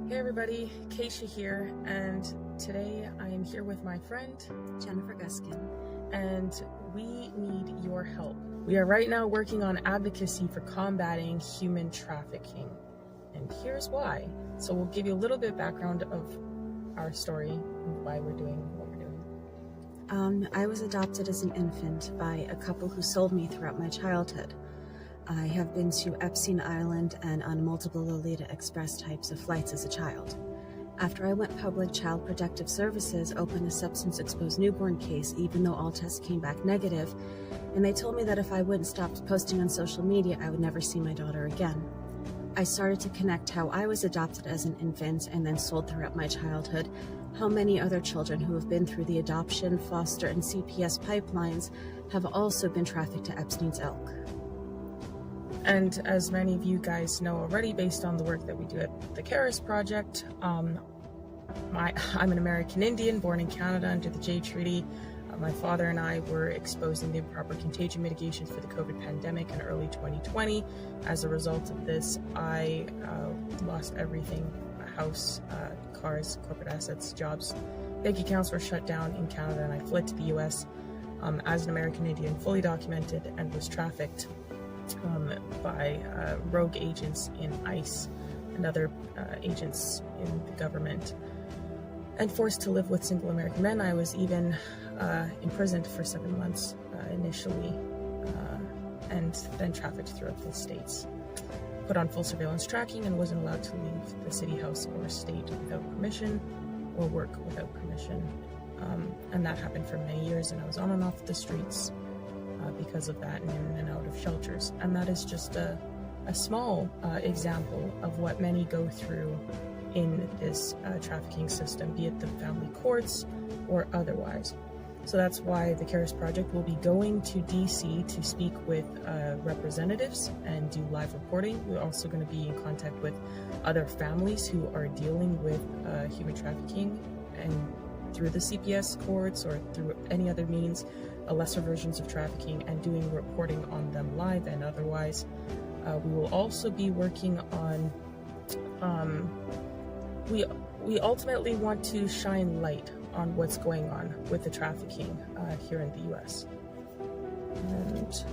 Hey everybody, Kaysha here, and today I am here with my friend Jennifer Guskin, and we need your help. We are right now working on advocacy for combating human trafficking, and here's why. So we'll give you a little bit of background of our story and why we're doing what we're doing. I was adopted as an infant by a couple who sold me throughout my childhood. I have been to Epstein Island and on multiple Lolita Express types of flights as a child. After I went public, Child Protective Services opened a substance-exposed newborn case, even though all tests came back negative, and they told me that if I wouldn't stop posting on social media, I would never see my daughter again. I started to connect how I was adopted as an infant and then sold throughout my childhood, how many other children who have been through the adoption, foster, and CPS pipelines have also been trafficked to Epstein's Elk. And as many of you guys know already, based on the work that we do at the Karis Project, I'm an American Indian born in Canada under the Jay Treaty. My father and I were exposed in the improper contagion mitigation for the COVID pandemic in early 2020. As a result of this, I lost everything: a house, cars, corporate assets, jobs. Bank accounts were shut down in Canada, and I fled to the US as an American Indian, fully documented, and was trafficked by rogue agents in ICE and other agents in the government, and forced to live with single American men. I was even imprisoned for 7 months initially, and then trafficked throughout the states. Put on full surveillance tracking and wasn't allowed to leave the city, house, or state without permission, or work without permission. And that happened for many years, and I was on and off the streets because of that, and in and out of shelters. And that is just a small example of what many go through in this trafficking system, be it the family courts or otherwise. So that's why the Karis Project will be going to DC to speak with representatives and do live reporting. We're also going to be in contact with other families who are dealing with human trafficking, and through the CPS courts or through any other means, lesser versions of trafficking, and doing reporting on them live and otherwise. We will also be working on, we ultimately want to shine light on what's going on with the trafficking here in the US. And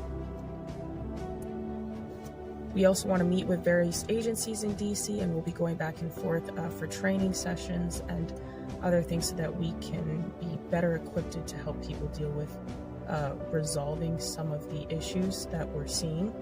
we also want to meet with various agencies in DC, and we'll be going back and forth for training sessions and other things so that we can be better equipped to help people deal with resolving some of the issues that we're seeing.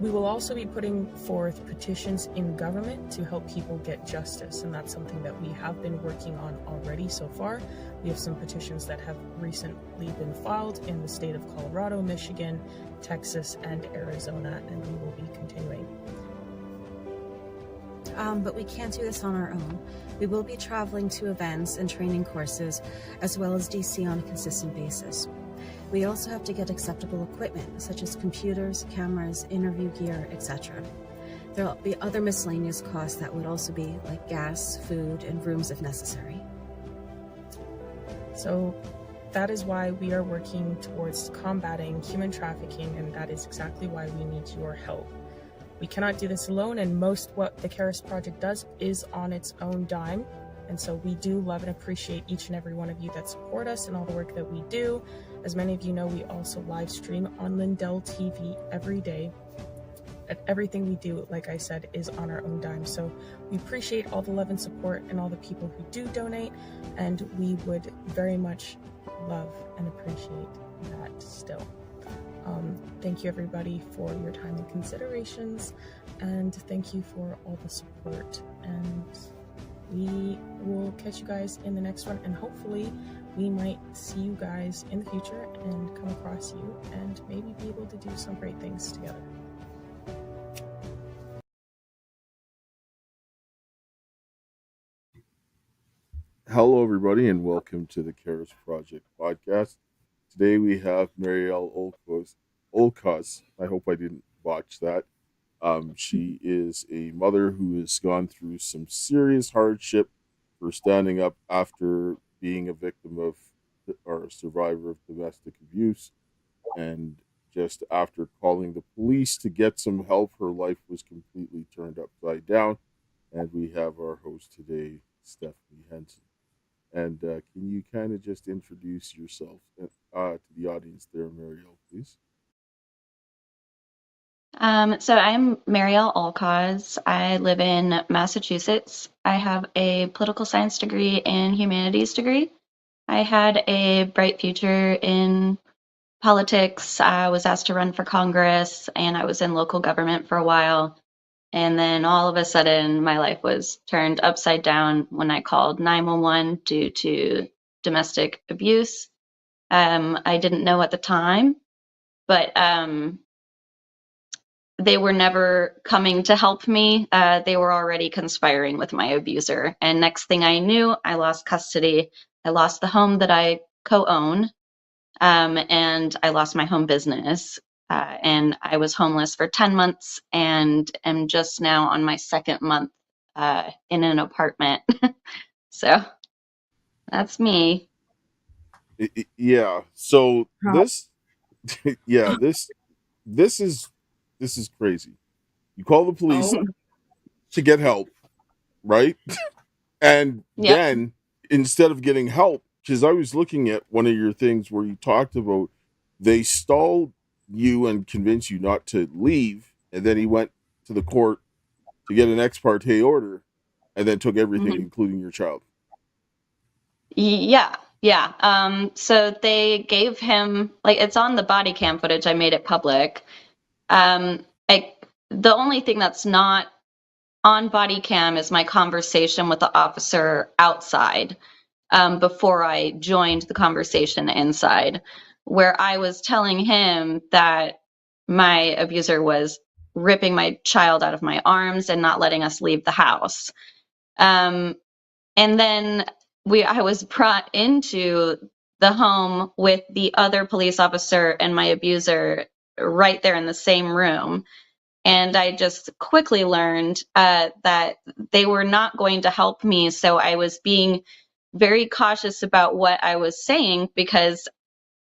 We will also be putting forth petitions in government to help people get justice, and that's something that we have been working on already so far. We have some petitions that have recently been filed in the state of Colorado, Michigan, Texas, and Arizona, and we will be continuing. But we can't do this on our own. We will be traveling to events and training courses, as well as DC on a consistent basis. We also have to get acceptable equipment, such as computers, cameras, interview gear, etc. There will be other miscellaneous costs that would also be like gas, food, and rooms if necessary. So that is why we are working towards combating human trafficking, and that is exactly why we need your help. We cannot do this alone, and most what the Karis Project does is on its own dime. And so we do love and appreciate each and every one of you that support us and all the work that we do. As many of you know, we also live stream on Lindell TV every day. And everything we do, like I said, is on our own dime. So we appreciate all the love and support and all the people who do donate. And we would very much love and appreciate that still. Thank you everybody for your time and considerations. And thank you for all the support. And we will catch you guys in the next one, and hopefully we might see you guys in the future and come across you and maybe be able to do some great things together. Hello, everybody, and welcome to the Karis Project podcast. Today we have Mariel Olcos. I hope I didn't botch that. She is a mother who has gone through some serious hardship for standing up after being a victim of or a survivor of domestic abuse. And just after calling the police to get some help, her life was completely turned upside down. and we have our host today, Stephanie Henson. And can you kind of just introduce yourself to the audience there, Mariel, please? So I'm Mariel Allcause. I live in Massachusetts. I have a political science degree and humanities degree. I had a bright future in politics. I was asked to run for Congress and I was in local government for a while. And then all of a sudden, my life was turned upside down when I called 911 due to domestic abuse. I didn't know at the time, but they were never coming to help me. They were already conspiring with my abuser. And next thing I knew, I lost custody. I lost the home that I co-own, and I lost my home business. And I was homeless for 10 months and am just now on my second month in an apartment. So that's me. Yeah. So How- yeah, this is this is crazy. You call the police Oh, to get help, right? And Yep. then instead of getting help, because I was looking at one of your things where you talked about they stalled you and convinced you not to leave, and then he went to the court to get an ex parte order, and then took everything, Mhm. including your child. Yeah, yeah. So they gave him, like, it's on the body cam footage. I made it public. Like, the only thing that's not on body cam is my conversation with the officer outside, before I joined the conversation inside, where I was telling him that my abuser was ripping my child out of my arms and not letting us leave the house. Um, and then I was brought into the home with the other police officer and my abuser right there in the same room. And I just quickly learned that they were not going to help me. So I was being very cautious about what I was saying because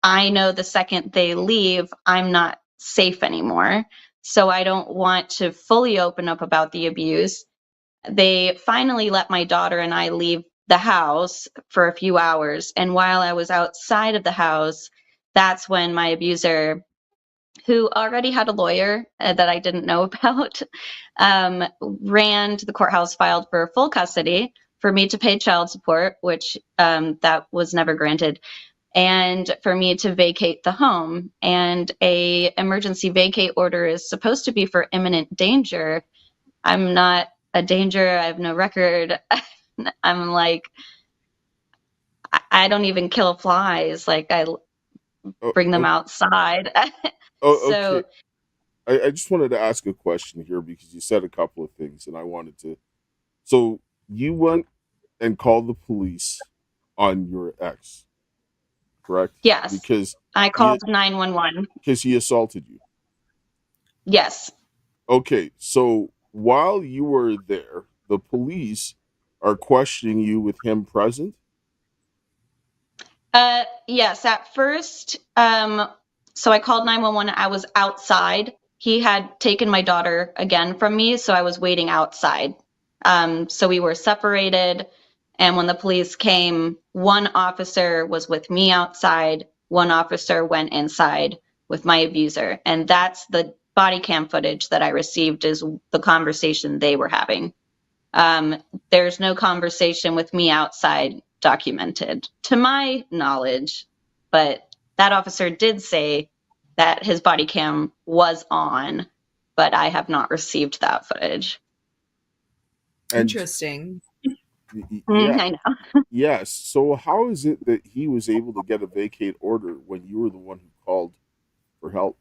I know the second they leave, I'm not safe anymore. So I don't want to fully open up about the abuse. They finally let my daughter and I leave the house for a few hours. And while I was outside of the house, that's when my abuser, who already had a lawyer that I didn't know about, ran to the courthouse, filed for full custody for me to pay child support, which that was never granted, and for me to vacate the home. And a emergency vacate order is supposed to be for imminent danger. I'm not a danger. I have no record. I'm like, I don't even kill flies. Like, I Oh, bring them oh, outside. okay. So I just wanted to ask a question here because you said a couple of things, and I wanted to. So you went and called the police on your ex, correct? yes, I He called 911. because he assaulted you. Yes. Okay, so while you were there, the police are questioning you with him present. Yes, at first, so I called 911. I was outside. He had taken my daughter again from me, so I was waiting outside. So we were separated, and when the police came, one officer was with me outside, one officer went inside with my abuser, and that's the body cam footage that I received is the conversation they were having. Um, there's no conversation with me outside documented, to my knowledge, but that officer did say that his body cam was on, but I have not received that footage. And Interesting. yeah, I know. yes. So how is it that he was able to get a vacate order when you were the one who called for help?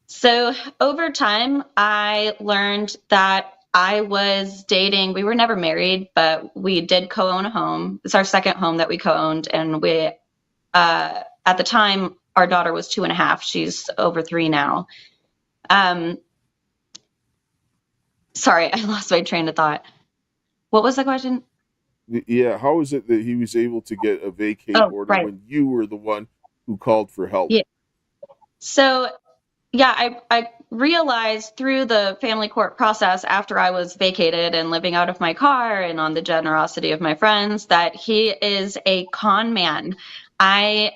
So over time, I learned that I was dating. We were never married, but we did co-own a home. It's our second home that we co-owned, and at the time, our daughter was 2.5. She's over 3 now. Um, Sorry, I lost my train of thought. What was the question? Yeah, how is it that he was able to get a vacate Oh, order right. when you were the one who called for help? Yeah. So, yeah, realized through the family court process after I was vacated and living out of my car and on the generosity of my friends that he is a con man. I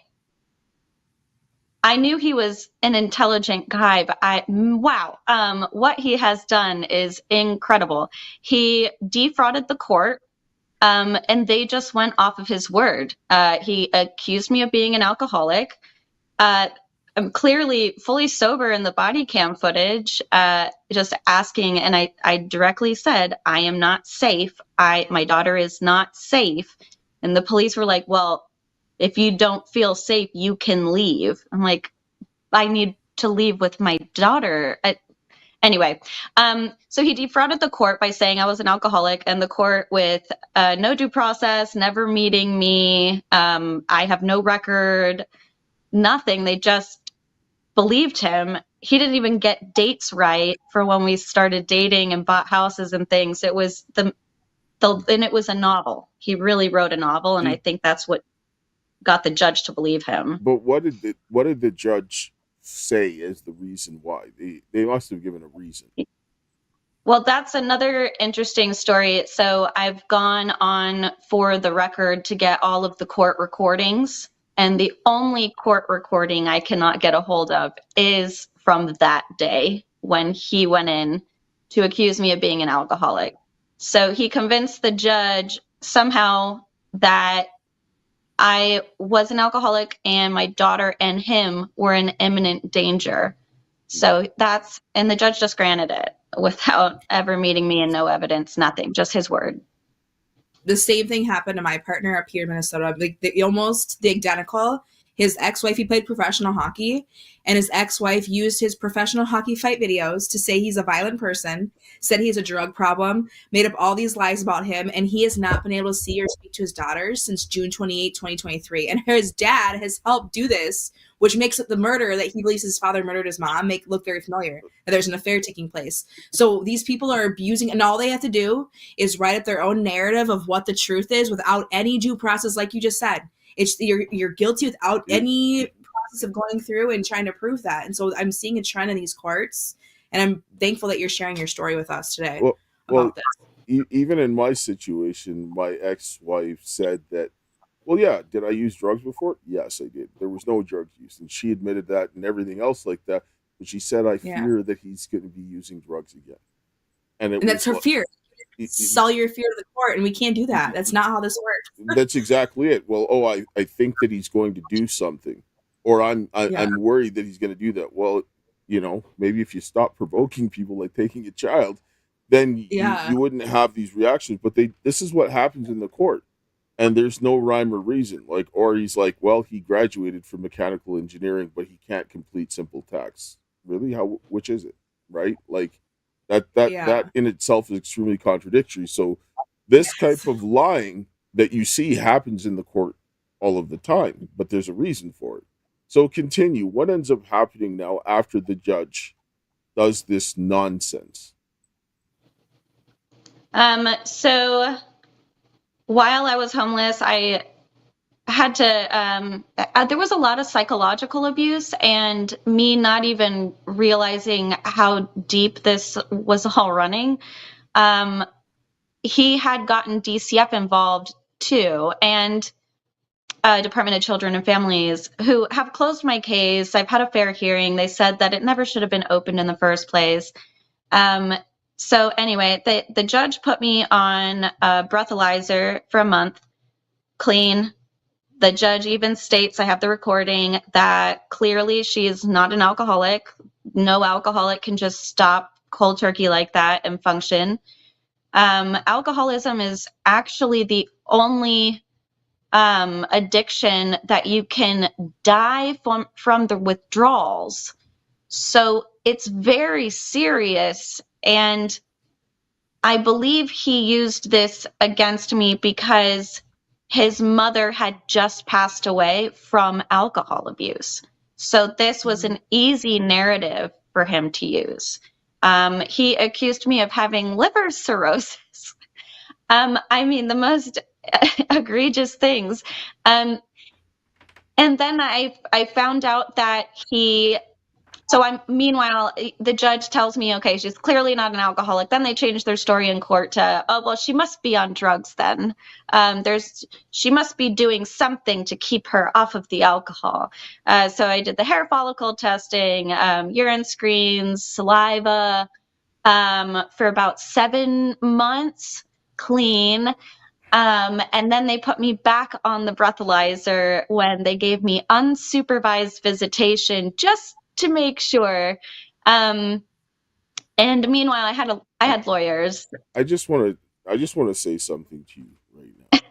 knew he was an intelligent guy, but wow, what he has done is incredible. He defrauded the court, and they just went off of his word. He accused me of being an alcoholic. I'm clearly fully sober in the body cam footage, just asking, and I directly said, I am not safe. My daughter is not safe. And the police were like, well, if you don't feel safe, you can leave. I'm like, I need to leave with my daughter. Anyway, so he defrauded the court by saying I was an alcoholic, and the court with no due process, never meeting me. I have no record, nothing. They just believed him. He didn't even get dates right for when we started dating and bought houses and things. It was and it was a novel. He really wrote a novel, and I think that's what got the judge to believe him. But what did the judge say is the reason why? They must have given a reason. Well, that's another interesting story. So I've gone on for the record to get all of the court recordings, and the only court recording I cannot get a hold of is from that day when he went in to accuse me of being an alcoholic. So he convinced the judge somehow that I was an alcoholic and my daughter and him were in imminent danger. So and the judge just granted it without ever meeting me and no evidence, nothing, just his word. The same thing happened to my partner up here in Minnesota. Like almost the identical. His ex-wife, he played professional hockey, and his ex-wife used his professional hockey fight videos to say he's a violent person, said he has a drug problem, made up all these lies about him, and he has not been able to see or speak to his daughters since June 28, 2023. And his dad has helped do this, which makes it the murder that he believes his father murdered his mom look very familiar, that there's an affair taking place. So these people are abusing, and all they have to do is write up their own narrative of what the truth is without any due process, like you just said. It's you're guilty without any process of going through and trying to prove that. And so I'm seeing a trend in these courts, and I'm thankful that you're sharing your story with us today about this. Even in my situation, my ex-wife said that, well, yeah, did I use drugs before? Yes, I did. There was no drug use, and she admitted that and everything else like that. But she said, I fear that he's going to be using drugs again. And that's her fear. Sell your fear to the court, and we can't do that. That's not how this works. That's exactly it. Well, I think that he's going to do something, or I'm worried that he's going to do that. Well, maybe if you stop provoking people like taking a child, then you wouldn't have these reactions. But this is what happens in the court, and there's no rhyme or reason. Or he's like, well, he graduated from mechanical engineering, but he can't complete simple tasks. Really? Which is it? Right? That in itself is extremely contradictory. So this type of lying that you see happens in the court all of the time, but there's a reason for it. So continue. What ends up happening now after the judge does this nonsense? So while I was homeless, I had to, there was a lot of psychological abuse, and me not even realizing how deep this was all running. He had gotten DCF involved too, and Department of Children and Families, who have closed my case. I've had a fair hearing. They said that it never should have been opened in the first place. So anyway, the judge put me on a breathalyzer for a month, clean. The judge even states, I have the recording, that clearly she is not an alcoholic. No alcoholic can just stop cold turkey like that and function. Alcoholism is actually the only addiction that you can die from the withdrawals. So it's very serious. And I believe he used this against me because his mother had just passed away from alcohol abuse. So this was an easy narrative for him to use. He accused me of having liver cirrhosis. I mean, the most egregious things. And then I found out that he So meanwhile, the judge tells me, okay, she's clearly not an alcoholic. Then they change their story in court to, oh, well, she must be on drugs then. She must be doing something to keep her off of the alcohol. So I did the hair follicle testing, urine screens, saliva, for about 7 months clean. And then they put me back on the breathalyzer when they gave me unsupervised visitation just to make sure. And meanwhile, I had lawyers. I just want to say something to you right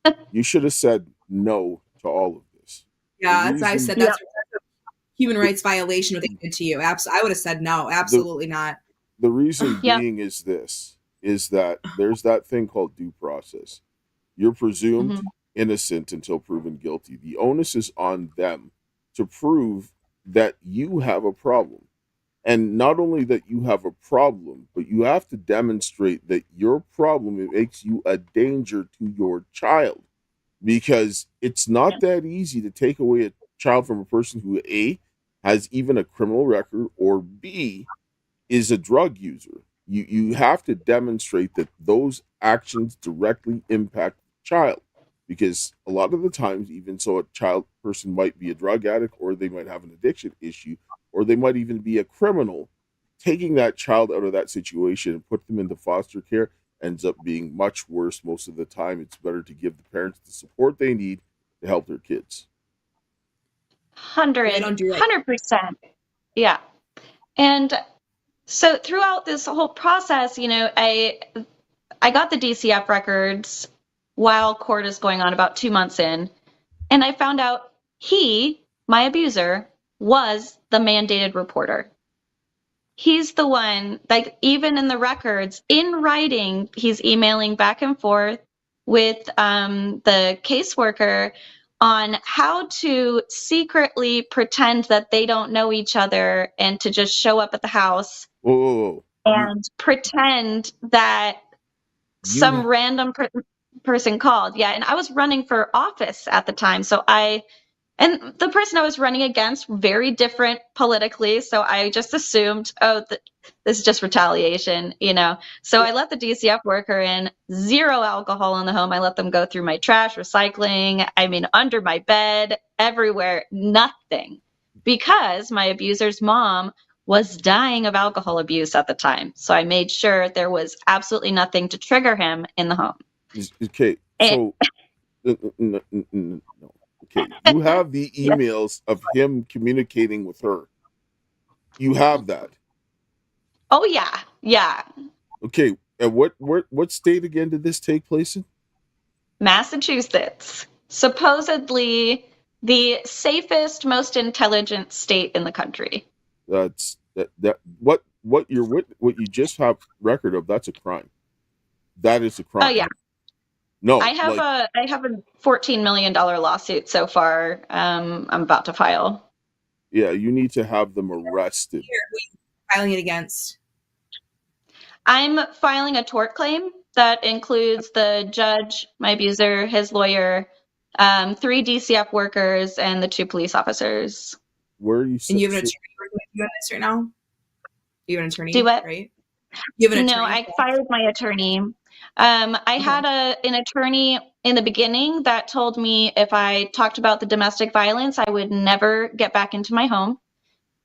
now. You should have said no to all of this. Yeah, as I said, that's a human rights violation what they did to you. I would have said no, absolutely not. The reason being is that there's that thing called due process. You're presumed innocent until proven guilty. The onus is on them to prove that you have a problem. And not only that you have a problem, but you have to demonstrate that your problem, it makes you a danger to your child. Because it's not that easy to take away a child from a person who A, has even a criminal record, or B, is a drug user. You have to demonstrate that those actions directly impact the child, because a lot of the times, even so, a child person might be a drug addict, or they might have an addiction issue, or they might even be a criminal. Taking that child out of that situation and put them into foster care ends up being much worse most of the time. It's better to give the parents the support they need to help their kids. 100%. Yeah. And so throughout this whole process, I got the DCF records while court is going on, about 2 months in, and I found out my abuser, was the mandated reporter. He's the one, like, even in the records, in writing, he's emailing back and forth with the caseworker on how to secretly pretend that they don't know each other and to just show up at the house and pretend that some random person called. Yeah, and I was running for office at the time, and the person I was running against, very different politically, so I just assumed, this is just retaliation, So I let the DCF worker in, 0 alcohol in the home. I let them go through my trash, recycling, under my bed, everywhere, nothing. Because my abuser's mom was dying of alcohol abuse at the time. So I made sure there was absolutely nothing to trigger him in the home. Okay, so... no. Okay, you have the emails of him communicating with her. You have that. Oh yeah. Okay, and what state again did this take place in? Massachusetts. Supposedly the safest, most intelligent state in the country. That's what you just have record of. That's a crime. That is a crime. Oh yeah. No, I have a $14 million lawsuit so far. I'm about to file. Yeah, you need to have them arrested. Who are you filing it against? I'm filing a tort claim that includes the judge, my abuser, his lawyer, 3 DCF workers, and the 2 police officers. Where are you? And you have an attorney working with you on this right now? You have an attorney? Do what? Right? You have an attorney? No, I fired my attorney. I had an attorney in the beginning that told me if I talked about the domestic violence, I would never get back into my home.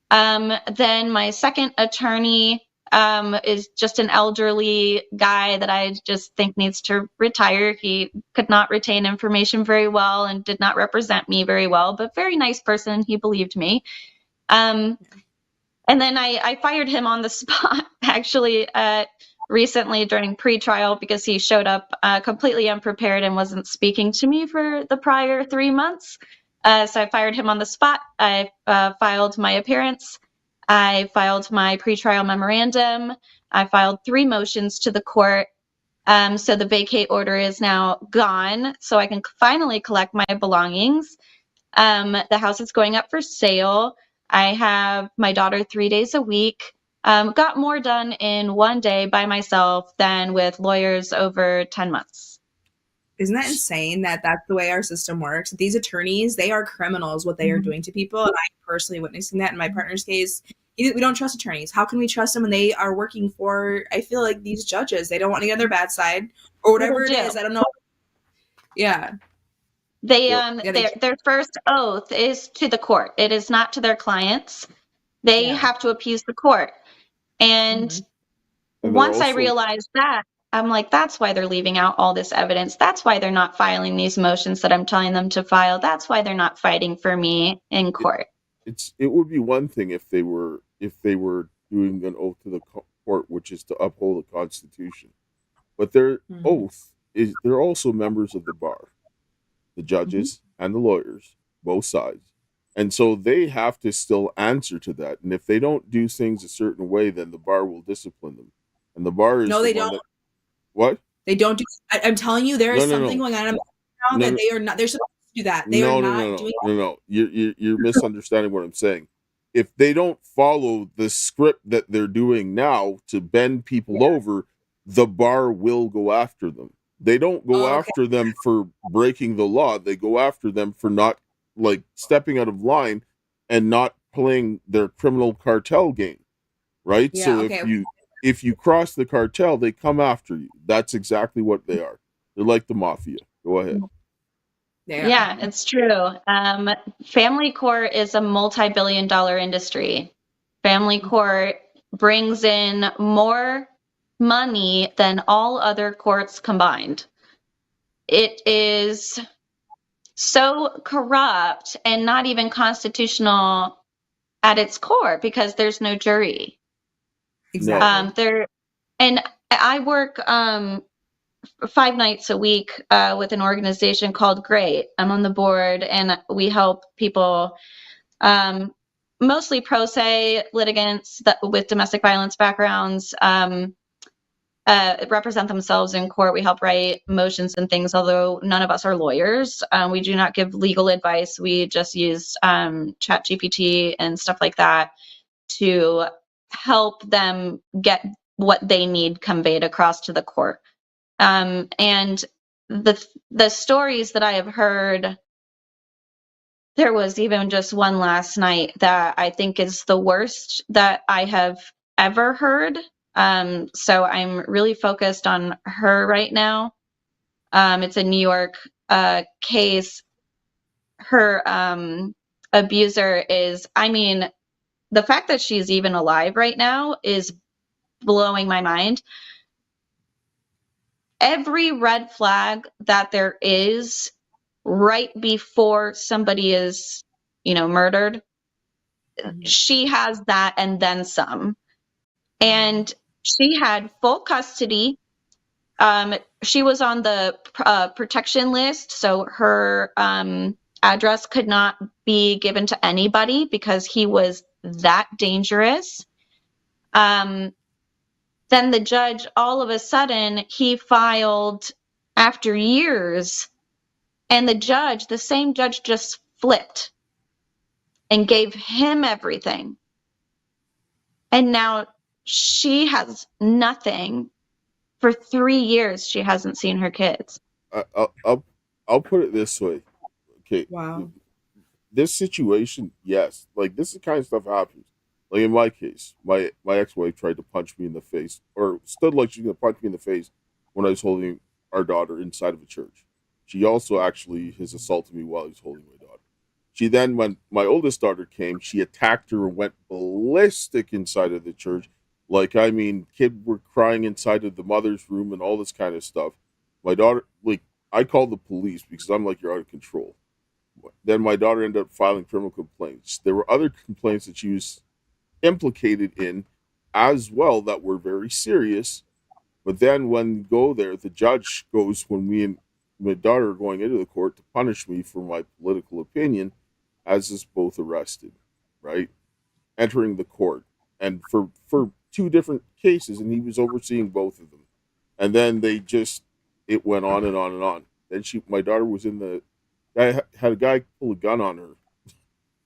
Then my second attorney is just an elderly guy that I just think needs to retire. He could not retain information very well and did not represent me very well, but very nice person. He believed me. And then I fired him on the spot, actually, recently during pre-trial, because he showed up completely unprepared and wasn't speaking to me for the prior 3 months. So I fired him on the spot. I filed my appearance. I filed my pre-trial memorandum. I filed 3 motions to the court. So the vacate order is now gone, so I can finally collect my belongings. The house is going up for sale. I have my daughter 3 days a week. Got more done in 1 day by myself than with lawyers over 10 months. Isn't that insane that that's the way our system works? These attorneys, they are criminals, what they are doing to people. And I'm personally witnessing that in my partner's case. We don't trust attorneys. How can we trust them when they are working for, I feel like, these judges? They don't want to get on their bad side or whatever it is. I don't know. Yeah. Their first oath is to the court. It is not to their clients. They have to appease the court. And once I realized that, I'm like, that's why they're leaving out all this evidence. That's why they're not filing these motions that I'm telling them to file. That's why they're not fighting for me in court. It would be one thing if they were doing an oath to the court, which is to uphold the Constitution. But their oath is, they're also members of the bar, the judges and the lawyers, both sides. And so they have to still answer to that. And if they don't do things a certain way, then the bar will discipline them. And the bar is they don't. What? They don't do. I'm telling you, there is something going on now that they are not. They're supposed to do that. They are not doing. No. You're misunderstanding what I'm saying. If they don't follow the script that they're doing now to bend people over, the bar will go after them. They don't go after them for breaking the law. They go after them for not stepping out of line and not playing their criminal cartel game, right? Yeah, so if you cross the cartel, they come after you. That's exactly what they are. They're like the mafia. Go ahead. Yeah, it's true. Family court is a multi-billion-dollar industry. Family court brings in more money than all other courts combined. It is so corrupt and not even constitutional at its core because there's no jury. Exactly. And I work 5 nights a week with an organization called Great. I'm on the board, and we help people, mostly pro se litigants with domestic violence backgrounds, represent themselves in court. We help write motions and things, although none of us are lawyers. We do not give legal advice. We just use ChatGPT and stuff like that to help them get what they need conveyed across to the court. And the stories that I have heard, there was even just one last night that I think is the worst that I have ever heard. So I'm really focused on her right now. It's a New York case. Her abuser is, the fact that she's even alive right now is blowing my mind. Every red flag that there is right before somebody is, murdered, she has that and then some. And she had full custody. She was on the protection list, so her address could not be given to anybody because he was that dangerous. Then the judge, all of a sudden, he filed after years, and the same judge just flipped and gave him everything. And now she has nothing. For 3 years, she hasn't seen her kids. I'll put it this way. Okay. Wow. This situation, yes, this kind of stuff happens. Like in my case, my ex-wife tried to punch me in the face, or stood like she's gonna punch me in the face when I was holding our daughter inside of a church. She also actually has assaulted me while I was holding my daughter. She then, when my oldest daughter came, she attacked her and went ballistic inside of the church. Kids were crying inside of the mother's room and all this kind of stuff. My daughter, I called the police because I'm like, you're out of control. Then my daughter ended up filing criminal complaints. There were other complaints that she was implicated in as well that were very serious. But then when you go there, the judge goes, when me and my daughter are going into the court to punish me for my political opinion, has us both arrested, right? Entering the court. And for 2 different cases, and he was overseeing both of them. And then it went on and on and on. Then my daughter was had a guy pull a gun on her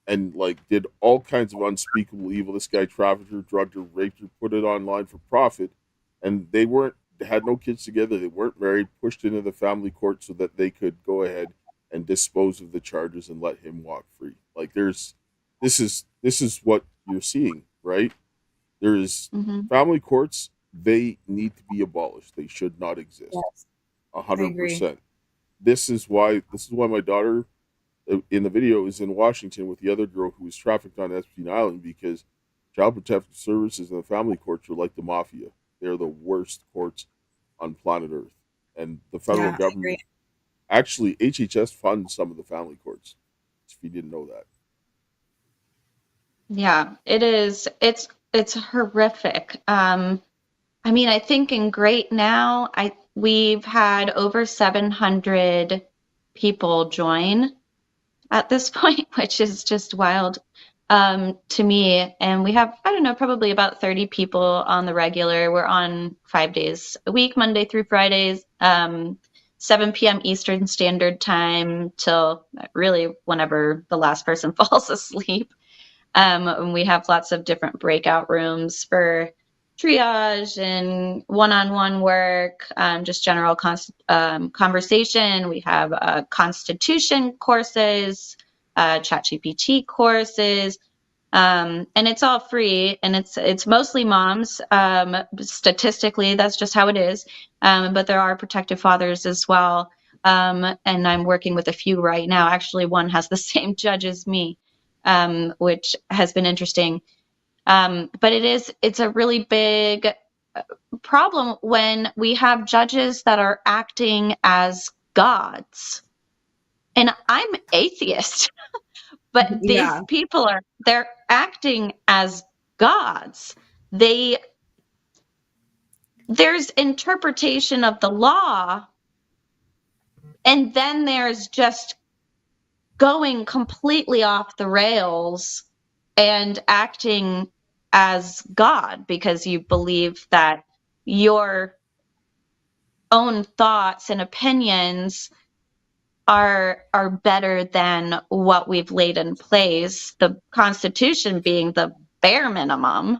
and did all kinds of unspeakable evil. This guy trafficked her, drugged her, raped her, put it online for profit. And they had no kids together. They weren't married, pushed into the family court so that they could go ahead and dispose of the charges and let him walk free. This is what you're seeing. right? There is Mhm. family courts. They need to be abolished. They should not exist. Yes, A I hundred agree. percent. This is why my daughter in the video is in Washington with the other girl who was trafficked on Epstein Island, because Child Protective Services and the family courts are like the mafia. They're the worst courts on planet Earth. And the federal Yeah, I agree. government, actually, HHS funds some of the family courts, if you didn't know that. Yeah, it is. It's horrific. I mean, I think in Great now, we've had over 700 people join at this point, which is just wild to me. And we have, I don't know, probably about 30 people on the regular. We're on 5 days a week, Monday through Fridays, 7 p.m. Eastern Standard Time till really whenever the last person falls asleep. And we have lots of different breakout rooms for triage and one-on-one work, just general conversation. We have constitution courses, ChatGPT courses, and it's all free. And it's mostly moms. Statistically, that's just how it is. But there are protective fathers as well. And I'm working with a few right now. Actually, one has the same judge as me, which has been interesting. But it's a really big problem when we have judges that are acting as gods. And I'm atheist, but these Yeah, people they're acting as gods. There's interpretation of the law, and then there's just going completely off the rails and acting as God because you believe that your own thoughts and opinions are better than what we've laid in place, the Constitution being the bare minimum.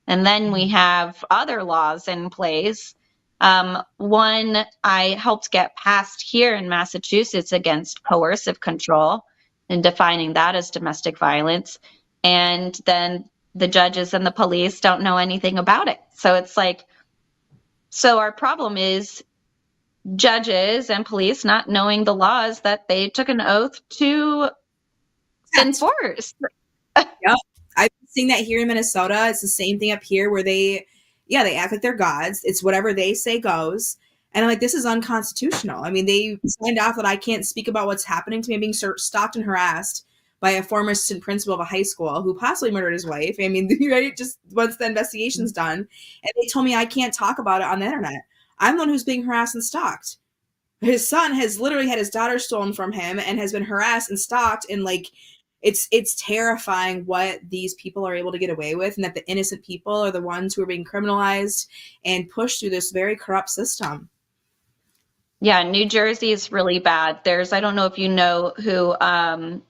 And then we have other laws in place. One I helped get passed here in Massachusetts against coercive control and defining that as domestic violence. And then the judges and the police don't know anything about it. So it's like, so our problem is judges and police not knowing the laws that they took an oath to enforce. Yep. I've been seeing that here in Minnesota. It's the same thing up here where they act like they're gods. It's whatever they say goes. And I'm like, this is unconstitutional. I mean, they signed off that I can't speak about what's happening to me. I'm being stalked and harassed by a former assistant principal of a high school who possibly murdered his wife. I mean, right? Just once the investigation's done. And they told me I can't talk about it on the internet. I'm the one who's being harassed and stalked. His son has literally had his daughter stolen from him and has been harassed and stalked, and like it's terrifying what these people are able to get away with, and that the innocent people are the ones who are being criminalized and pushed through this very corrupt system. Yeah, New Jersey is really bad. I don't know if you know who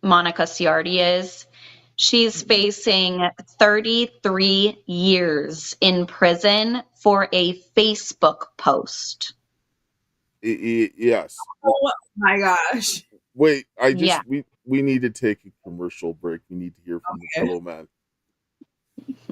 Monica Ciardi is. She's facing 33 years in prison for a Facebook post. Yes. Oh my gosh. Wait, Yeah. we need to take a commercial break. We need to hear from the Okay. Pillow Man.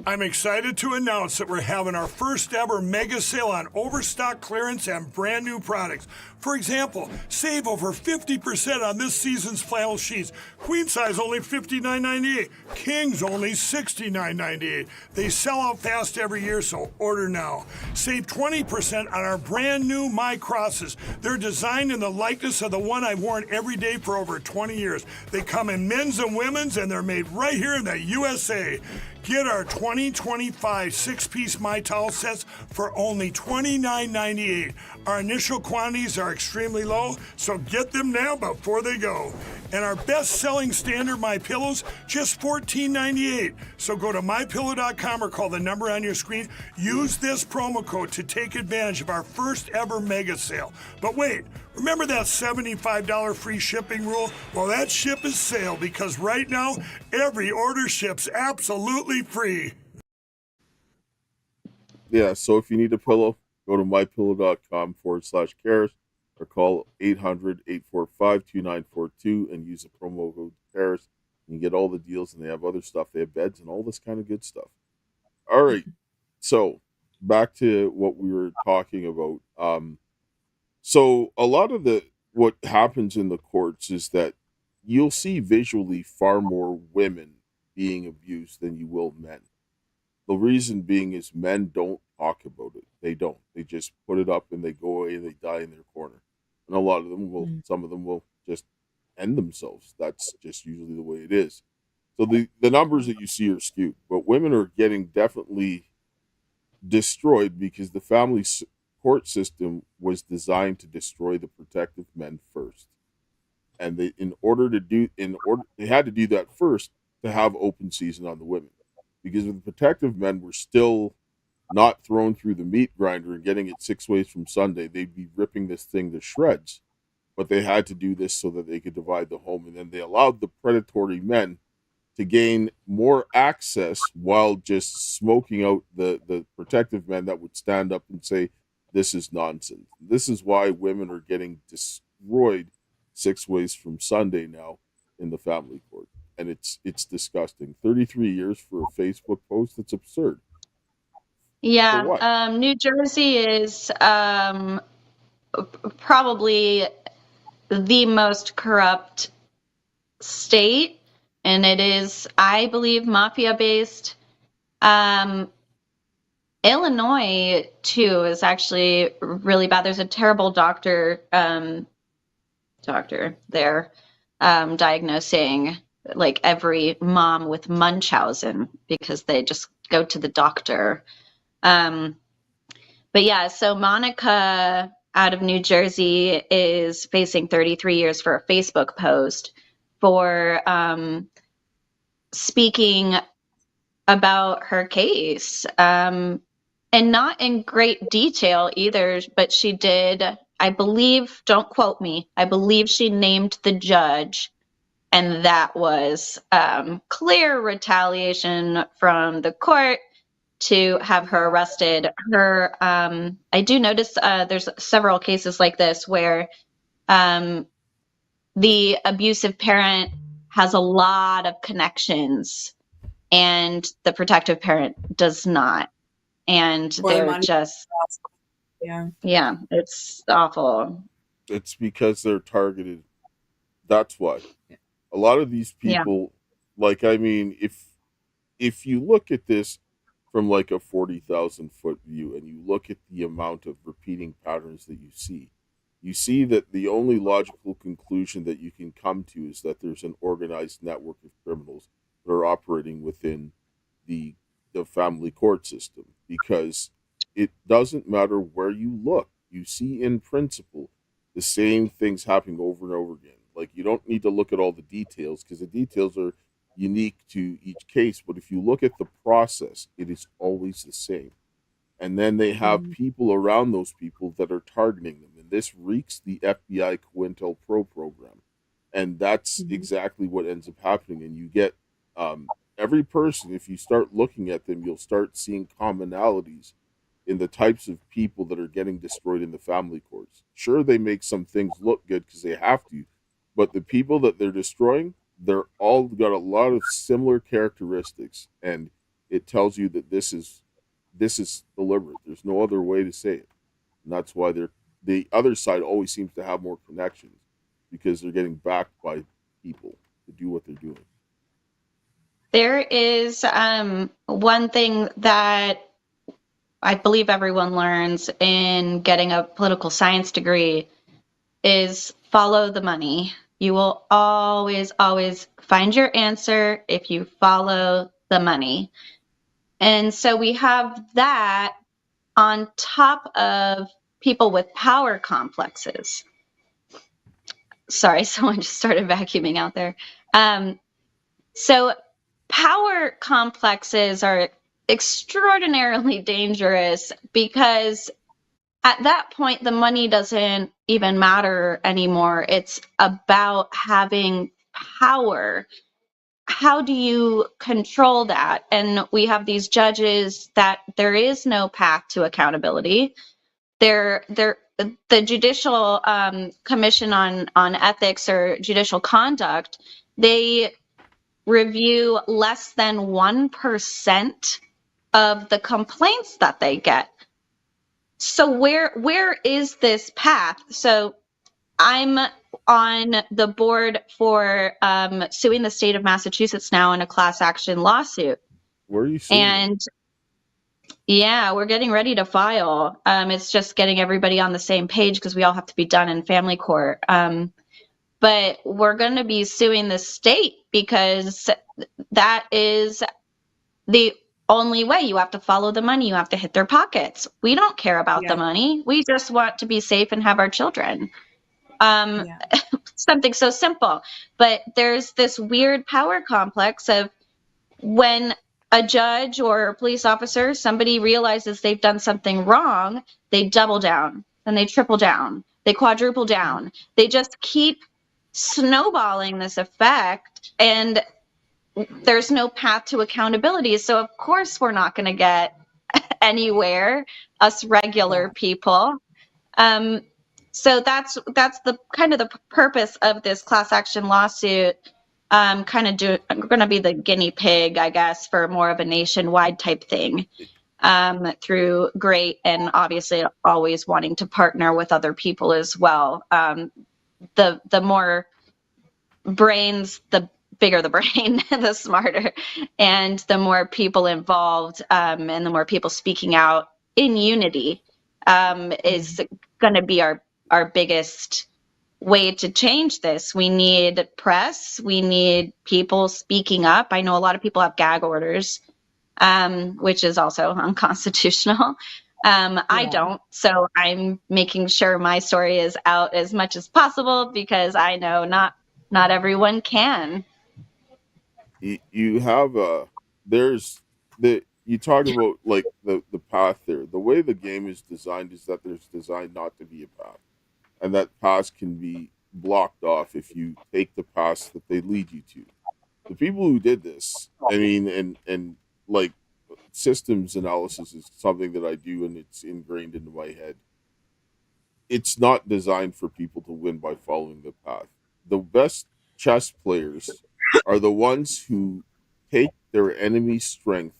I'm excited to announce that we're having our first ever mega sale on overstock clearance and brand new products. For example, save over 50% on this season's flannel sheets. Queen size only $59.98. Kings only $69.98. They sell out fast every year, so order now. Save 20% on our brand new My Crosses. They're designed in the likeness of the one I've worn every day for over 20 years. They come in men's and women's, and they're made right here in the USA. Get our 2025 six-piece My Towel sets for only $29.98. Our initial quantities are extremely low, so get them now before they go. And our best-selling standard My Pillows, just $14.98. So go to MyPillow.com or call the number on your screen. Use this promo code to take advantage of our first ever mega sale. But wait, remember that $75 free shipping rule? Well, that ship is sailed because right now, every order ships absolutely free. Yeah, so if you need a pillow, go to mypillow.com/Karis or call 800-845-2942 and use the promo code Karis. You can get all the deals, and they have other stuff. They have beds and all this kind of good stuff. All right. So back to what we were talking about. So a lot of the what happens in the courts is that you'll see visually far more women being abused than you will men. The reason being is men don't talk about it. They don't. They just put it up and they go away and they die in their corner. And a lot of them will, Mm. some of them will just end themselves. That's just usually the way it is. So the numbers that you see are skewed, but women are getting definitely destroyed because the court system was designed to destroy the protective men first. And they, they had to do that first to have open season on the women, because if the protective men were still not thrown through the meat grinder and getting it 6 ways from Sunday, they'd be ripping this thing to shreds. But they had to do this so that they could divide the home, and then they allowed the predatory men to gain more access while just smoking out the protective men that would stand up and say, this is nonsense. This is why women are getting destroyed 6 ways from Sunday now in the family court. And it's disgusting. 33 years for a Facebook post, it's absurd. For what? Yeah, New Jersey is probably the most corrupt state, and it is, I believe, mafia based. Illinois too is actually really bad. There's a terrible doctor there diagnosing like every mom with Munchausen because they just go to the doctor. But yeah, so Monica out of New Jersey is facing 33 years for a Facebook post for speaking about her case. And not in great detail either, but she did, I believe, don't quote me, I believe she named the judge, and that was clear retaliation from the court to have her arrested. I do notice there's several cases like this where the abusive parent has a lot of connections and the protective parent does not. And Or they're money. just, Yeah. it's awful. It's because they're targeted. That's why. A lot of these people, like, I mean, if you look at this from like a 40,000-foot view and you look at the amount of repeating patterns that you see that the only logical conclusion that you can come to is that there's an organized network of criminals that are operating within the family court system, because it doesn't matter where you look. You see in principle the same things happening over and over again. Like, you don't need to look at all the details because the details are unique to each case. But if you look at the process, it is always the same. And then they have people around those people that are targeting them. And this reeks the FBI COINTELPRO program. And that's exactly what ends up happening. And you get every person, if you start looking at them, you'll start seeing commonalities in the types of people that are getting destroyed in the family courts. Sure, they make some things look good because they have to, but the people that they're destroying, they're all got a lot of similar characteristics, and it tells you that this is deliberate. There's no other way to say it, and that's why the other side always seems to have more connections, because they're getting backed by people to do what they're doing. There is one thing that I believe everyone learns in getting a political science degree is follow the money. You will always, always find your answer if you follow the money. And so we have that on top of people with power complexes. Sorry, someone just started vacuuming out there. So power complexes are extraordinarily dangerous because at that point, the money doesn't even matter anymore. It's about having power. How do you control that? And we have these judges that there is no path to accountability. The Judicial Commission on Ethics or Judicial Conduct, they review less than 1% of the complaints that they get. So where is this path? So I'm on the board for suing the state of Massachusetts now in a class action lawsuit. Where are you suing? And yeah, we're getting ready to file. It's just getting everybody on the same page because we all have to be done in family court. But we're going to be suing the state because that is the only way. You have to follow the money. You have to hit their pockets. We don't care about the money. We just want to be safe and have our children. Something so simple. But there's this weird power complex of when a judge or a police officer, somebody realizes they've done something wrong, they double down, and they triple down, they quadruple down. They just keep snowballing this effect, and there's no path to accountability. So of course we're not going to get anywhere, us regular people. So that's the kind of the purpose of this class action lawsuit. I'm going to be the guinea pig, I guess, for more of a nationwide type thing, through great and obviously always wanting to partner with other people as well. The more brains, the bigger the brain, the smarter, and the more people involved, and the more people speaking out in unity, is going to be our biggest way to change this. We need press. We need people speaking up. I know a lot of people have gag orders, which is also unconstitutional. I don't. So I'm making sure my story is out as much as possible because I know not everyone can. You have you talk about like the path there. The way the game is designed is that there's designed not to be a path, and that path can be blocked off if you take the path that they lead you to. The people who did this, I mean, and like systems analysis is something that I do, and it's ingrained into my head. It's not designed for people to win by following the path. The best chess players are the ones who take their enemy's strength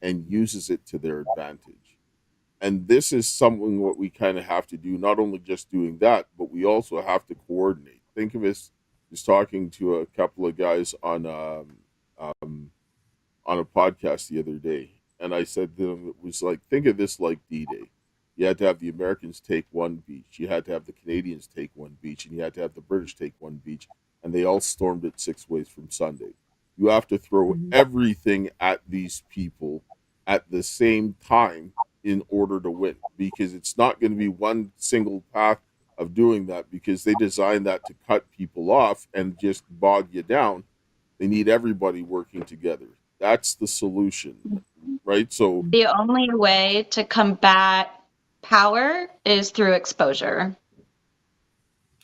and uses it to their advantage. And this is something what we kind of have to do, not only just doing that, but we also have to coordinate. Think of us just talking to a couple of guys on a podcast the other day, and I said to them, it was like, think of this like D-Day. You had to have the Americans take one beach, you had to have the Canadians take one beach, and you had to have the British take one beach, and they all stormed it 6 ways from Sunday. You have to throw everything at these people at the same time in order to win, because it's not going to be one single path of doing that, because they designed that to cut people off and just bog you down. They need everybody working together. That's the solution, right? So the only way to combat power is through exposure.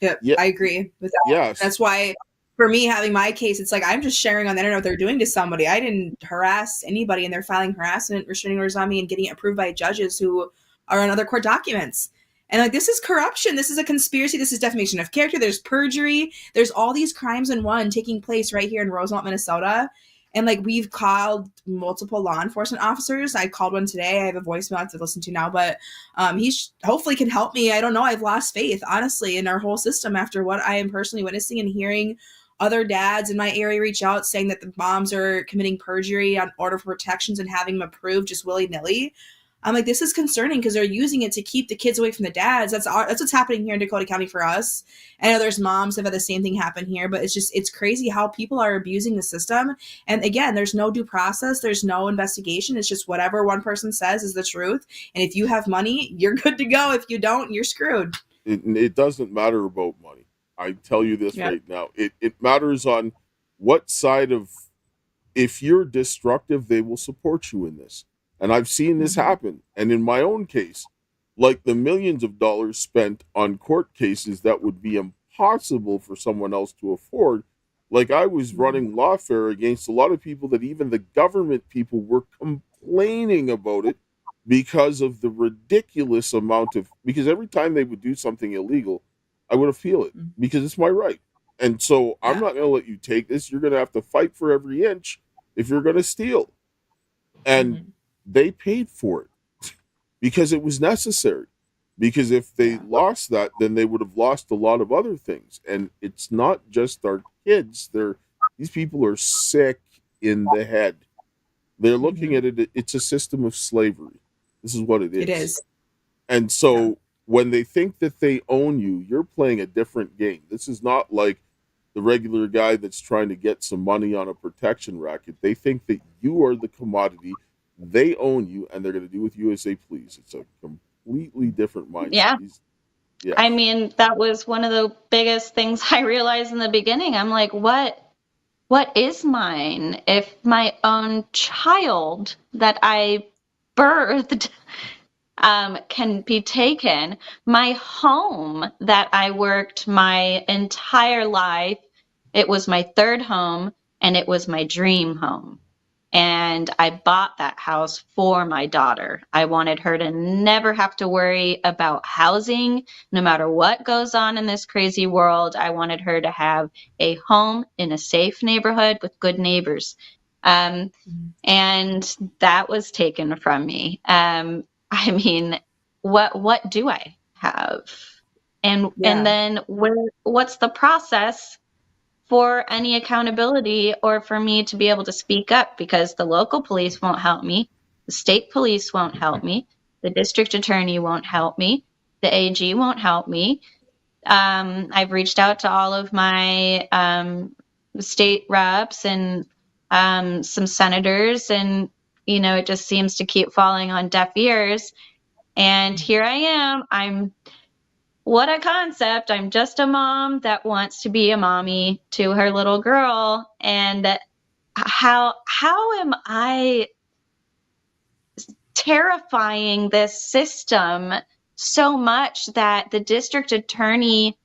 Yep, yeah, I agree with that. Yes. That's why for me, having my case, it's like I'm just sharing on the internet what they're doing to somebody. I didn't harass anybody, and they're filing harassment restraining orders on me and getting it approved by judges who are on other court documents. And like, this is corruption. This is a conspiracy. This is defamation of character. There's perjury. There's all these crimes in one taking place right here in Rosemont, Minnesota. And like, we've called multiple law enforcement officers. I called one today. I have a voicemail I have to listen to now, but he hopefully can help me. I don't know. I've lost faith, honestly, in our whole system after what I am personally witnessing and hearing other dads in my area reach out saying that the moms are committing perjury on order for protections and having them approved just willy-nilly. I'm like, this is concerning because they're using it to keep the kids away from the dads. That's what's happening here in Dakota County for us. I know there's moms that have had the same thing happen here, but it's crazy how people are abusing the system. And again, there's no due process. There's no investigation. It's just whatever one person says is the truth. And if you have money, you're good to go. If you don't, you're screwed. It doesn't matter about money. I tell you this right now. It matters on what side of, if you're destructive, they will support you in this. And I've seen this happen. And in my own case, like the millions of dollars spent on court cases that would be impossible for someone else to afford. Like, I was running lawfare against a lot of people that even the government people were complaining about it because of the ridiculous amount of, because every time they would do something illegal, I would appeal it because it's my right. And so I'm not going to let you take this. You're going to have to fight for every inch if you're going to steal. And they paid for it because it was necessary. Because if they lost that, then they would have lost a lot of other things. And it's not just our kids. These people are sick in the head. They're looking at it, it's a system of slavery. This is what it is. It is. And so when they think that they own you, you're playing a different game. This is not like the regular guy that's trying to get some money on a protection racket. They think that you are the commodity. They own you, and they're going to do with you as they please. It's a completely different mindset. Yeah. Yeah. I mean, that was one of the biggest things I realized in the beginning. I'm like, what is mine if my own child that I birthed can be taken? My home that I worked my entire life, it was my third home and it was my dream home. And I bought that house for my daughter. I wanted her to never have to worry about housing, no matter what goes on in this crazy world. I wanted her to have a home in a safe neighborhood with good neighbors. And that was taken from me. I mean, what do I have? And then what's the process for any accountability or for me to be able to speak up? Because the local police won't help me, the state police won't help me, the district attorney won't help me, the AG won't help me. I've reached out to all of my state reps and some senators, and it just seems to keep falling on deaf ears. And here I am. What a concept. I'm just a mom that wants to be a mommy to her little girl. And how am I terrifying this system so much that the district attorney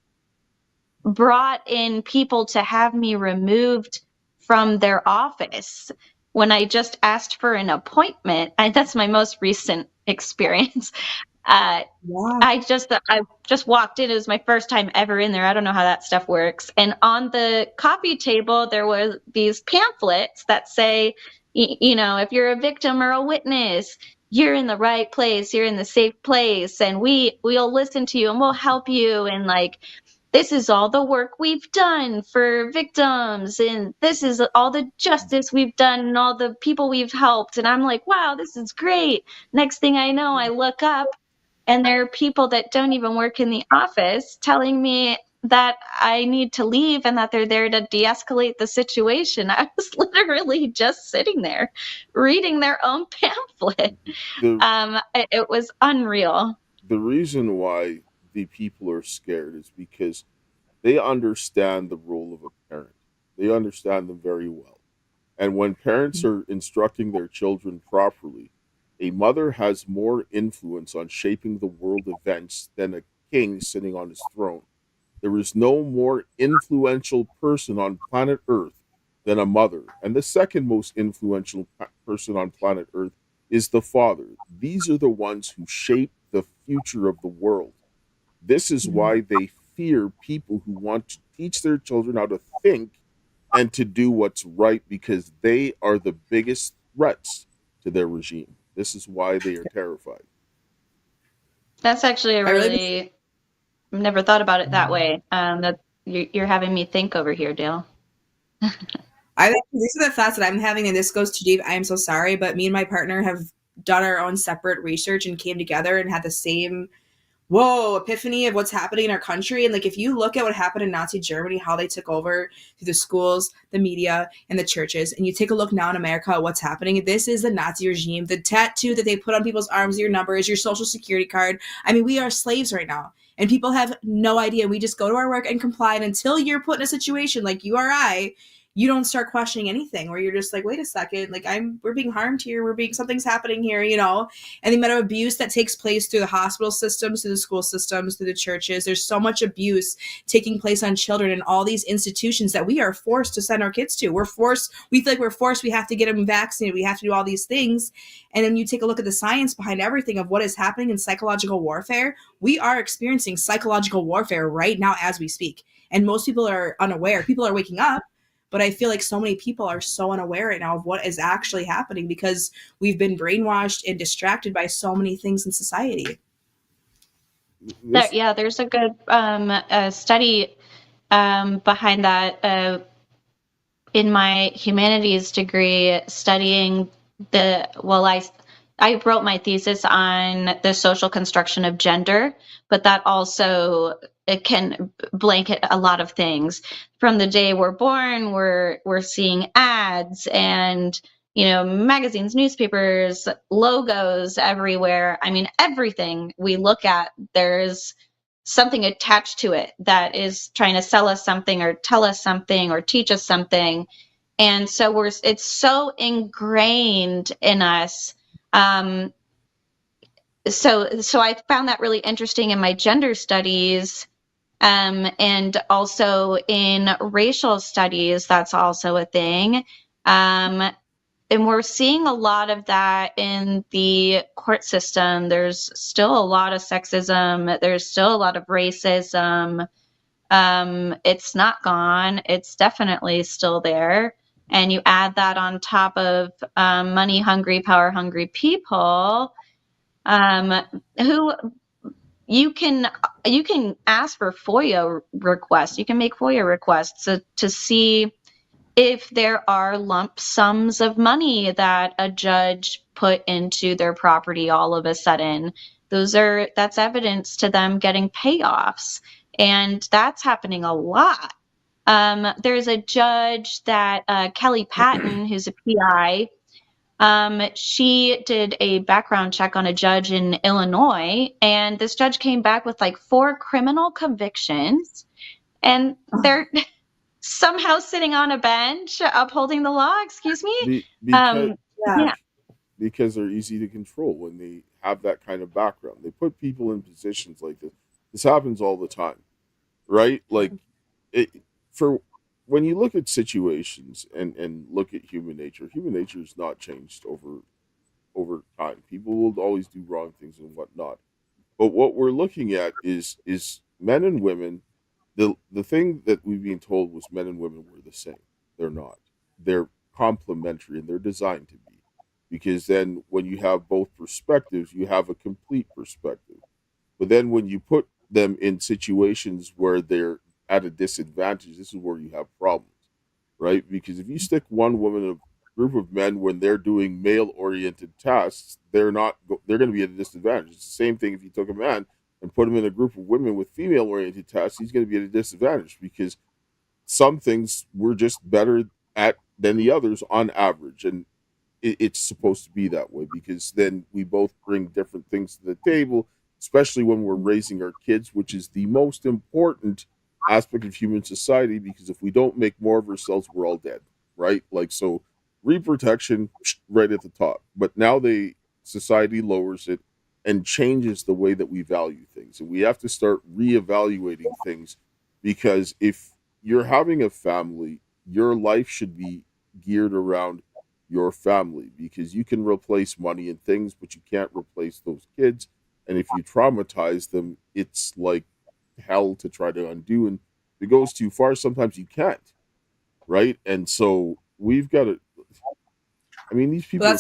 brought in people to have me removed from their office when I just asked for an appointment? That's my most recent experience. I just walked in. It was my first time ever in there. I don't know how that stuff works. And on the coffee table, there were these pamphlets that say, if you're a victim or a witness, you're in the right place. You're in the safe place. And we'll listen to you and we'll help you. And this is all the work we've done for victims. And this is all the justice we've done and all the people we've helped. And I'm like, wow, this is great. Next thing I know, I look up, and there are people that don't even work in the office telling me that I need to leave and that they're there to de-escalate the situation. I was literally just sitting there reading their own pamphlet. It was unreal. The reason why the people are scared is because they understand the role of a parent. They understand them very well. And when parents are instructing their children properly, a mother has more influence on shaping the world events than a king sitting on his throne. There is no more influential person on planet Earth than a mother. And the second most influential person on planet Earth is the father. These are the ones who shape the future of the world. This is why they fear people who want to teach their children how to think and to do what's right, because they are the biggest threats to their regime. This is why they are terrified. That's actually I've never thought about it that way. That you're having me think over here, Dale. I think these are the thoughts that I'm having, and this goes too deep. I am so sorry, but me and my partner have done our own separate research and came together and had the same epiphany of what's happening in our country. And if you look at what happened in Nazi Germany, how they took over through the schools, the media, and the churches, and you take a look now in America at what's happening, this is the Nazi regime. The tattoo that they put on people's arms, your number, is your social security card. I mean, we are slaves right now, and people have no idea. We just go to our work and comply, and until you're put in a situation like you or I, you don't start questioning anything, where you're just like, wait a second, we're being harmed here. Something's happening here, And the amount of abuse that takes place through the hospital systems, through the school systems, through the churches, there's so much abuse taking place on children in all these institutions that we are forced to send our kids to. We feel like we're forced, we have to get them vaccinated, we have to do all these things. And then you take a look at the science behind everything of what is happening in psychological warfare. We are experiencing psychological warfare right now as we speak. And most people are unaware. People are waking up, But I feel like so many people are so unaware right now of what is actually happening because we've been brainwashed and distracted by so many things in society. There's a good study behind that. In my humanities degree, studying I wrote my thesis on the social construction of gender, but that also it can blanket a lot of things. From the day we're born, we're seeing ads and magazines, newspapers, logos everywhere. I mean, everything we look at, there's something attached to it that is trying to sell us something or tell us something or teach us something. And so it's so ingrained in us. So I found that really interesting in my gender studies, and also in racial studies. That's also a thing. And we're seeing a lot of that in the court system. There's still a lot of sexism. There's still a lot of racism. It's not gone. It's definitely still there. And you add that on top of money hungry, power hungry people who you can ask for FOIA requests. You can make FOIA requests to see if there are lump sums of money that a judge put into their property all of a sudden. That's evidence to them getting payoffs. And that's happening a lot. There's a judge that Kelly Patton, who's a PI, she did a background check on a judge in Illinois, and this judge came back with like 4 criminal convictions, and they're somehow sitting on a bench upholding the law. Excuse me. Because they're easy to control when they have that kind of background. They put people in positions like this. This happens all the time, right? Like, for when you look at situations and look at human nature is not changed over time. People will always do wrong things and whatnot. But what we're looking at is men and women. The thing that we've been told was men and women were the same. They're not. They're complementary and they're designed to be. Because then when you have both perspectives, you have a complete perspective. But then when you put them in situations where they're at a disadvantage, this is where you have problems, right? Because if you stick one woman in a group of men when they're doing male-oriented tasks, they're going to be at a disadvantage. It's the same thing if you took a man and put him in a group of women with female-oriented tasks, he's going to be at a disadvantage because some things we're just better at than the others on average. And it's supposed to be that way because then we both bring different things to the table, especially when we're raising our kids, which is the most important aspect of human society, because if we don't make more of ourselves, we're all dead, right? Like, so reproduction right at the top, but now society lowers it and changes the way that we value things. And we have to start reevaluating things because if you're having a family, your life should be geared around your family because you can replace money and things, but you can't replace those kids. And if you traumatize them, it's like hell to try to undo. And if it goes too far, sometimes you can't. Right. And so we've got to, I mean, these people. Well,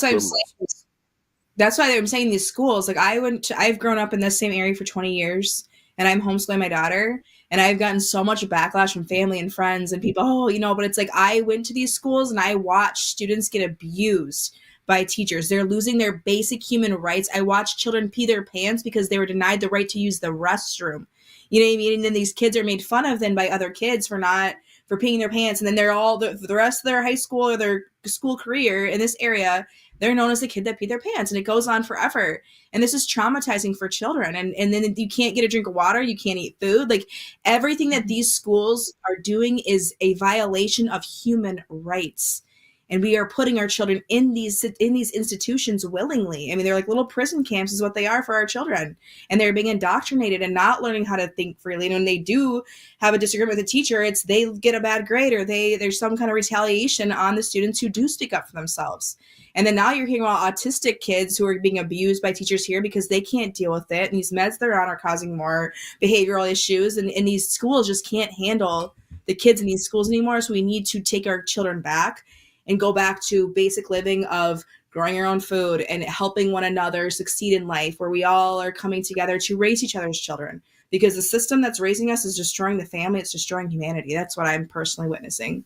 that's why I'm saying these schools, like I've grown up in this same area for 20 years and I'm homeschooling my daughter and I've gotten so much backlash from family and friends and people, but it's like I went to these schools and I watched students get abused by teachers. They're losing their basic human rights. I watched children pee their pants because they were denied the right to use the restroom. You know what I mean? And then these kids are made fun of then by other kids for peeing their pants. And then they're all the rest of their high school or their school career in this area, they're known as the kid that peed their pants, and it goes on forever. And this is traumatizing for children. And then you can't get a drink of water. You can't eat food. Like everything that these schools are doing is a violation of human rights. And we are putting our children in these institutions willingly. I mean, they're like little prison camps is what they are for our children. And they're being indoctrinated and not learning how to think freely. And when they do have a disagreement with a teacher, they get a bad grade or there's some kind of retaliation on the students who do speak up for themselves. And then now you're hearing about autistic kids who are being abused by teachers here because they can't deal with it. And these meds they're on are causing more behavioral issues. And these schools just can't handle the kids in these schools anymore. So we need to take our children back and go back to basic living of growing our own food and helping one another succeed in life, where we all are coming together to raise each other's children. Because the system that's raising us is destroying the family. It's destroying humanity. That's what I'm personally witnessing.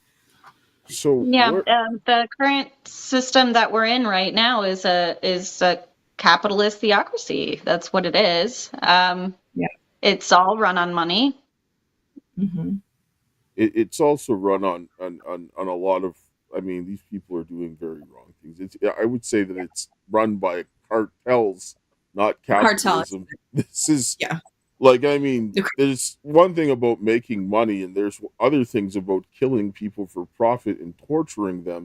So Yeah, the current system that we're in right now is a capitalist theocracy. That's what it is. Yeah. It's all run on money. Mm-hmm. it's also run on a lot of. I mean, these people are doing very wrong things. I would say that it's run by cartels, not capitalism. This is like, I mean, there's one thing about making money, and there's other things about killing people for profit and torturing them.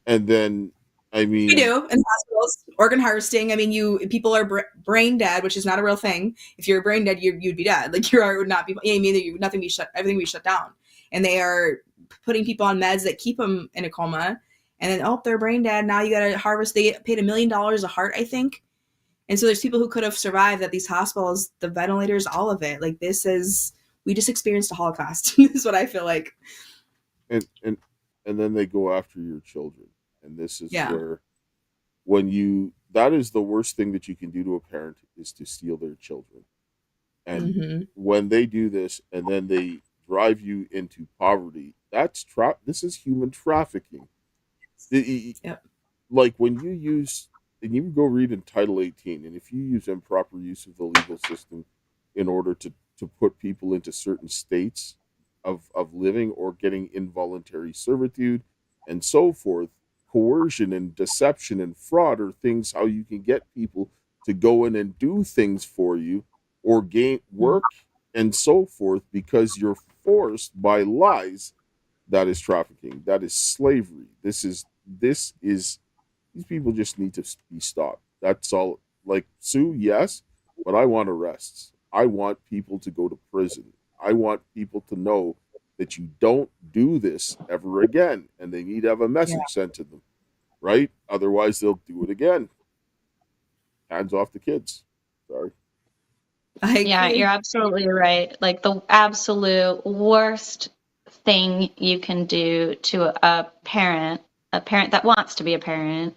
And then, I mean, we do in hospitals, organ harvesting. I mean, people are brain dead, which is not a real thing. If you're brain dead, you'd be dead. Like your heart would not be. I mean, nothing be shut. Everything be shut down. And they are putting people on meds that keep them in a coma. And then, they're brain dead. Now you got to harvest. They get paid $1 million a heart, I think. And so there's people who could have survived at these hospitals, the ventilators, all of it. Like we just experienced a Holocaust. This is what I feel like. And then they go after your children. And this is where, that is the worst thing that you can do to a parent, is to steal their children. And when they do this, and then they drive you into poverty, this is human trafficking. Like when you use, and you go read in Title 18, and if you use improper use of the legal system in order to put people into certain states of living or getting involuntary servitude and so forth, coercion and deception and fraud are things how you can get people to go in and do things for you or gain work and so forth because you're forced by lies. That is trafficking. That is slavery. This is these people just need to be stopped. That's all. Like Sue, yes, but I want arrests. I want people to go to prison. I want people to know that you don't do this ever again, and they need to have a message sent to them, right? Otherwise, they'll do it again. Hands off the kids. Sorry. Yeah, you're absolutely right. Like the absolute worst thing you can do to a parent that wants to be a parent,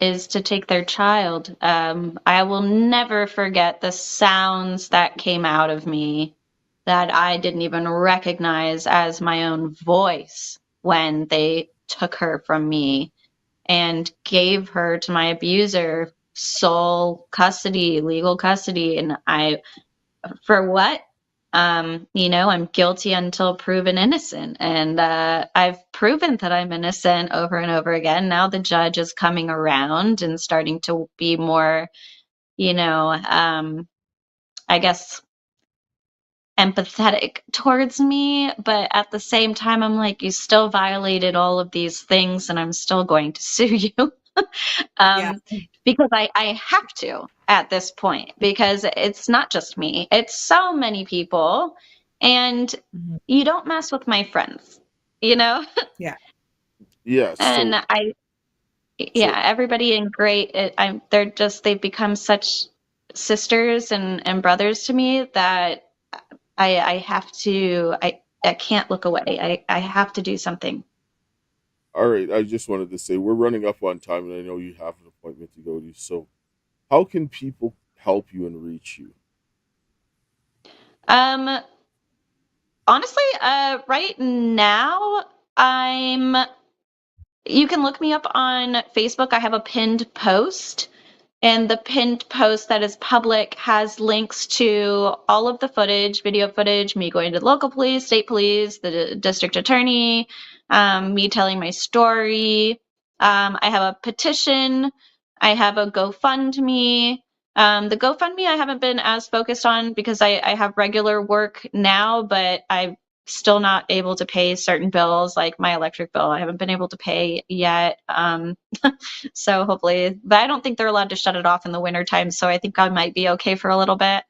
is to take their child. I will never forget the sounds that came out of me that I didn't even recognize as my own voice when they took her from me and gave her to my abuser, sole custody, legal custody. And for what? I'm guilty until proven innocent. And I've proven that I'm innocent over and over again. Now the judge is coming around and starting to be more, I guess, empathetic towards me. But at the same time, I'm like, you still violated all of these things and I'm still going to sue you. Because I have to at this point, because it's not just me, it's so many people, and you don't mess with my friends, Yeah. And everybody in great, they've become such sisters and brothers to me that I have to, I can't look away. I have to do something. All right, I just wanted to say we're running up on time, and I know you have an appointment to go to. So, how can people help you and reach you? Honestly, right now, you can look me up on Facebook. I have a pinned post. And the pinned post that is public has links to all of the footage, video footage, me going to the local police, state police, the district attorney, me telling my story. I have a petition. I have a GoFundMe. The GoFundMe I haven't been as focused on because I have regular work now, but I'm still not able to pay certain bills, like my electric bill. I haven't been able to pay yet. So hopefully, but I don't think they're allowed to shut it off in the wintertime. So I think I might be okay for a little bit.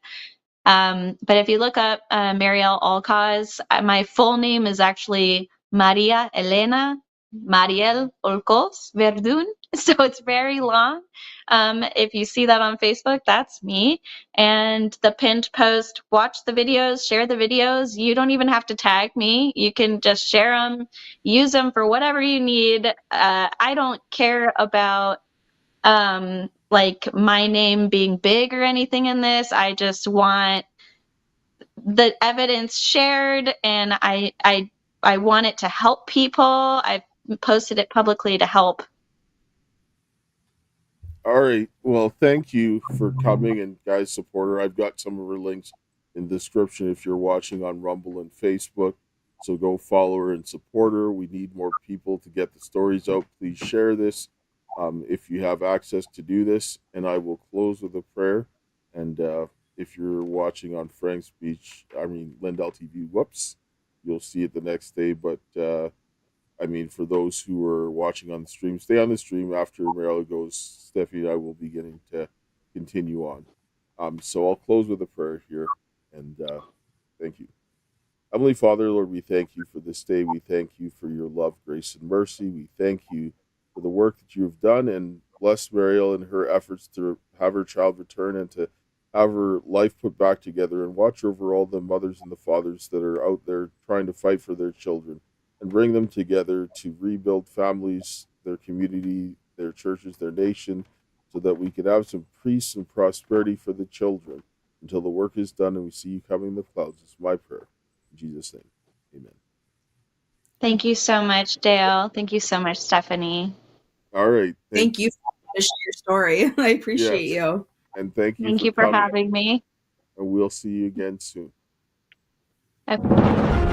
But if you look up Mariel All Cause, my full name is actually Maria Elena Mariel Olcos Verdun. So it's very long. If you see that on Facebook, that's me. And the pinned post, watch the videos, share the videos. You don't even have to tag me. You can just share them, use them for whatever you need. I don't care about like my name being big or anything in this. I just want the evidence shared, and I want it to help people. I've posted it publicly to help. All right. Well, thank you for coming, and guys, support her. I've got some of her links in the description if you're watching on Rumble and Facebook. So go follow her and support her. We need more people to get the stories out. Please share this if you have access to do this. And I will close with a prayer. And if you're watching on Frank's Beach, Lindell TV, whoops, you'll see it the next day. But for those who are watching on the stream, stay on the stream. After Mariel goes, Steffi and I will be getting to continue on. So I'll close with a prayer here, and thank you. Heavenly Father, Lord, we thank you for this day. We thank you for your love, grace, and mercy. We thank you for the work that you have done, and bless Mariel in her efforts to have her child return and to have her life put back together, and watch over all the mothers and the fathers that are out there trying to fight for their children, and bring them together to rebuild families, their community, their churches, their nation, so that we can have some peace and prosperity for the children until the work is done and we see you coming in the clouds. It's my prayer. In Jesus' name, amen. Thank you so much, Dale. Thank you so much, Stephanie. All right. Thank you for sharing your story. I appreciate you. And thank you Thank you for having me. And we'll see you again soon. Okay.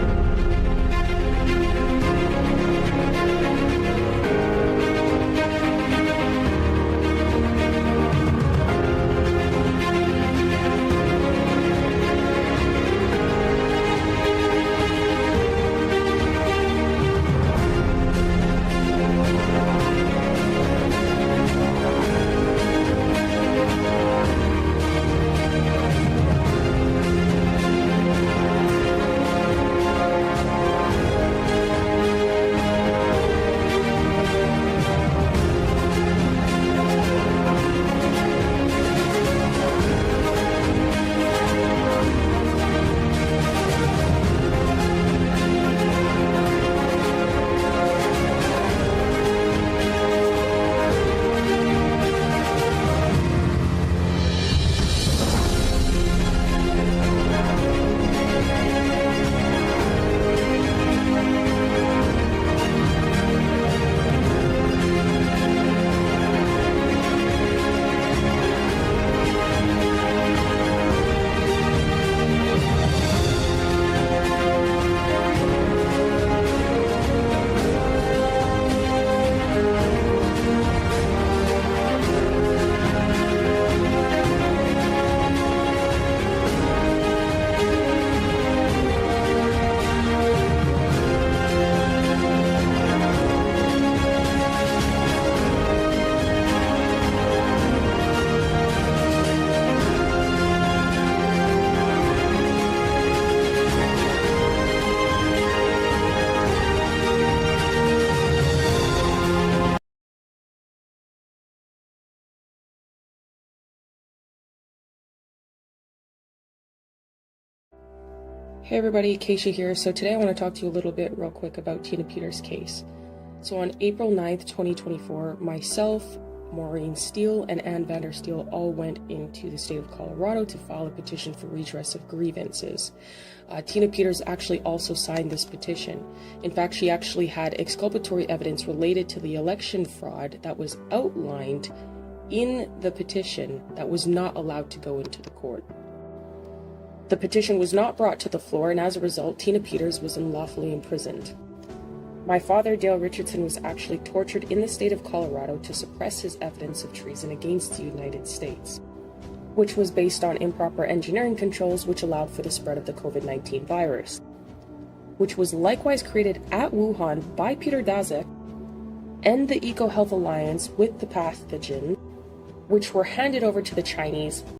Hey everybody, Kaysha here. So today I want to talk to you a little bit real quick about Tina Peters' case. So on April 9th, 2024, myself, Maureen Steele, and Ann Vandersteel all went into the state of Colorado to file a petition for redress of grievances. Tina Peters actually also signed this petition. In fact, she actually had exculpatory evidence related to the election fraud that was outlined in the petition that was not allowed to go into the court. The petition was not brought to the floor, and as a result, Tina Peters was unlawfully imprisoned. My father, Dale Richardson, was actually tortured in the state of Colorado to suppress his evidence of treason against the United States, which was based on improper engineering controls which allowed for the spread of the COVID-19 virus, which was likewise created at Wuhan by Peter Daszak and the EcoHealth Alliance with the pathogen, which were handed over to the Chinese